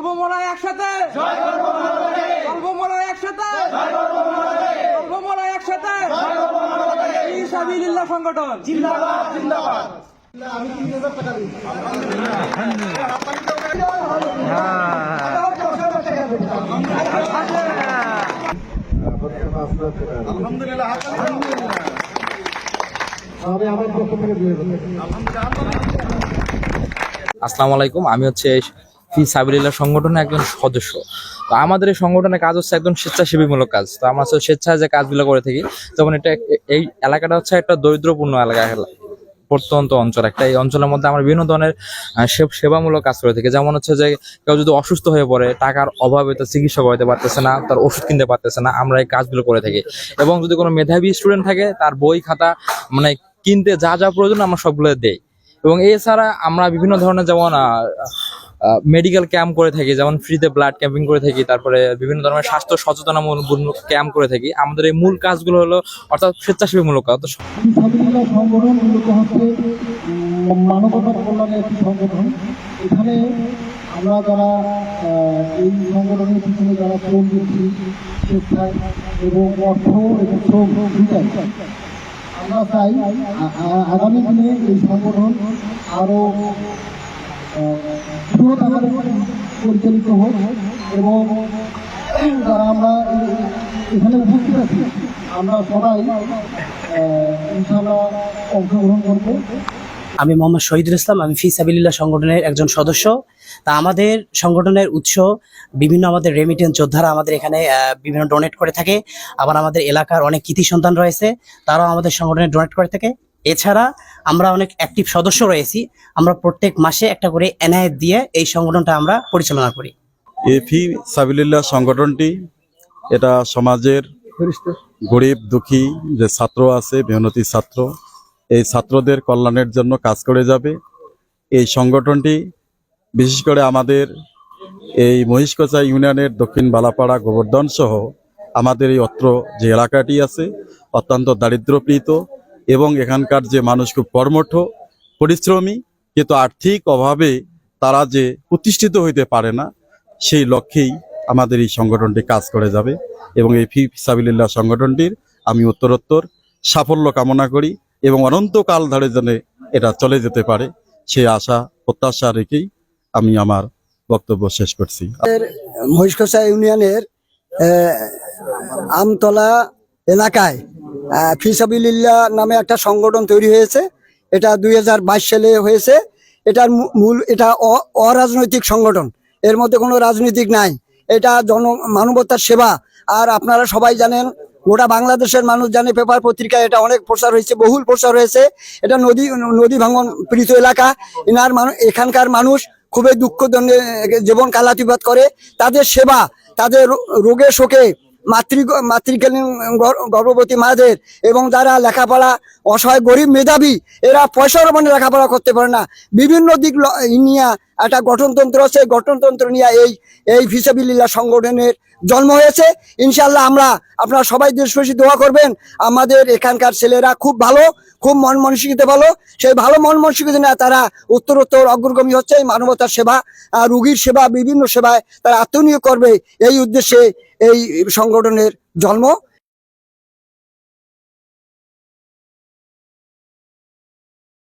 বলবো মোরা একসাথে, বলবো মোরা একসাথে, বলবো মোরা একসাথে। ফি সাবিলিল্লাহ সংগঠন জিন্দাবাদ, জিন্দাবাদ। আমি 3000 টাকা দিই। আলহামদুলিল্লাহ, আসসালামু আলাইকুম। আমি হচ্ছে ফি সাবিলিল্লাহ সংগঠনের একজন সদস্য। তো আমাদের এই সংগঠনের কাজ হচ্ছে একদম স্বেচ্ছাসেবীমূলক কাজ। তো আমরা স্বেচ্ছায় যে কাজগুলো করে থাকি, যেমন এই এলাকাটা হচ্ছে একটা দরিদ্রপূর্ণ এলাকা, প্রত্যন্ত অঞ্চল একটা। এই অঞ্চলের মধ্যে আমরা বিভিন্ন ধরনের সেবামূলক কাজ করে থাকি। যেমন হচ্ছে যে কেউ যদি অসুস্থ হয়ে পড়ে, টাকার অভাবে তার চিকিৎসা করাতে পারতেছে না, তার ওষুধ কিনতে পারতেছে না, আমরা এই কাজগুলো করে থাকি। এবং যদি কোনো মেধাবী স্টুডেন্ট থাকে, তার বই খাতা মানে কিনতে যা যা প্রয়োজন আমরা সবগুলো দেই। এবং এছাড়া আমরা বিভিন্ন ধরনের যেমন মেডিকেল ক্যাম্প করে থাকি, যেমন ফ্রিতে ব্লাড ক্যাম্পিং করে থাকি, তারপরে বিভিন্ন ধরনের স্বাস্থ্য সচেতনামূলক ক্যাম্প করে থাকি। আমাদের এই মূল কাজগুলো হলো অর্থাৎ স্বেচ্ছাসেবীমূলক কাজ। সংগঠন মূলত হচ্ছে মানবতা কল্যাণের একটি সংগঠন। এখানে আমরা যারা এই সংগঠনের পিছনে যারা শ্রম দিচ্ছি, স্বেচ্ছায় এবং অর্থ এবং শ্রম দুটাই, আমরা চাই আগামী দিনে এই সংগঠন আরো বৃহৎ আকারে পরিচালিত হোক এবং যারা আমরা এখানে উপস্থিত আছি আমরা সবাই ইনশাআল্লাহ অংশগ্রহণ করব। আমি মোহাম্মদ শহীদুল ইসলাম, আমি ফি সাবিলিল্লাহ সংগঠনের একজন সদস্য। তা আমাদের সংগঠনের উৎস বিভিন্ন আমাদের রেমিটেন্স যোদ্ধারা আমাদের এখানে বিভিন্ন ডোনেট করে থাকে। আবার আমাদের এলাকার অনেক কৃতি সন্তান রয়েছে, তারাও আমাদের সংগঠনে ডোনেট করে থাকে। এছাড়া আমরা অনেক অ্যাক্টিভ সদস্য রয়েছি। আমরা প্রত্যেক মাসে একটা করে এনায়েত দিয়ে এই সংগঠনটা আমরা পরিচালনা করি। এই ফি সাবিলিল্লাহ সংগঠনটি এটা সমাজের গরিব দুঃখী যে ছাত্র আছে, মেহনতি ছাত্র, এই ছাত্রদের কল্যাণের জন্য কাজ করে যাবে। এই সংগঠনটি বিশেষ করে আমাদের এই মহিষকচা ইউনিয়নের দক্ষিণ বালাপাড়া, গোবর্ধন সহ আমাদের এই অত্র যে এলাকাটি আছে অত্যন্ত দারিদ্র্যপীড়িত এবং এখানকার যে মানুষ খুব কর্মঠ পরিশ্রমী, কিন্তু আর্থিক অভাবে তারা যে প্রতিষ্ঠিত হইতে পারে না, সেই লক্ষ্যেই আমাদের এই সংগঠনটি কাজ করে যাবে। এবং এই ফি সাবিলিল্লাহ সংগঠনটির আমি উত্তরোত্তর সাফল্য কামনা করি এবং অনন্তকাল ধরে যেন এটা চলে যেতে পারে সেই আশা প্রত্যাশা রেখেই আমি আমার বক্তব্য শেষ করছি। মহিষকচা ইউনিয়নের আমতলা এলাকায় ফি সাবিলিল্লাহ নামে একটা সংগঠন তৈরি হয়েছে। এটা 2022 সালে হয়েছে। এটার মূল এটা অরাজনৈতিক সংগঠন, এর মধ্যে কোনো রাজনৈতিক নাই। এটা মানবতার সেবা। আর আপনারা সবাই জানেন, গোটা বাংলাদেশের মানুষ জানে, পেপার পত্রিকায় এটা অনেক প্রচার হয়েছে, বহুল প্রচার হয়েছে। এটা নদী ভাঙন পীড়িত এলাকা। এখানকার মানুষ খুবই দুঃখ দণ্ডে জীবন কালাতিপাত করে। তাদের সেবা, তাদের রোগে শোকে, মাতৃকালীন গর্ভবতী মাদের এবং যারা লেখাপড়া অসহায় গরিব মেধাবী, এরা পয়সার মানে লেখাপড়া করতে পারে না, বিভিন্ন দিক নিয়ে একটা গঠনতন্ত্র আছে। গঠনতন্ত্র নিয়ে এই ফি সাবিলিল্লাহ সংগঠনের জন্ম হয়েছে। ইনশাআল্লাহ আপনারা সবাই দেশবাসী দোয়া করবেন। আমাদের এখানকার ছেলেরা খুব ভালো, খুব মন মানসিকতা ভালো। সেই ভালো মন মানসিকতা নিয়ে তারা উত্তরোত্তর অগ্রগামী হচ্ছে। এই মানবতার সেবা, রোগীর সেবা, বিভিন্ন সেবায় তারা আত্মনিয়োগ করবে, এই উদ্দেশ্যে এই সংগঠনের জন্ম।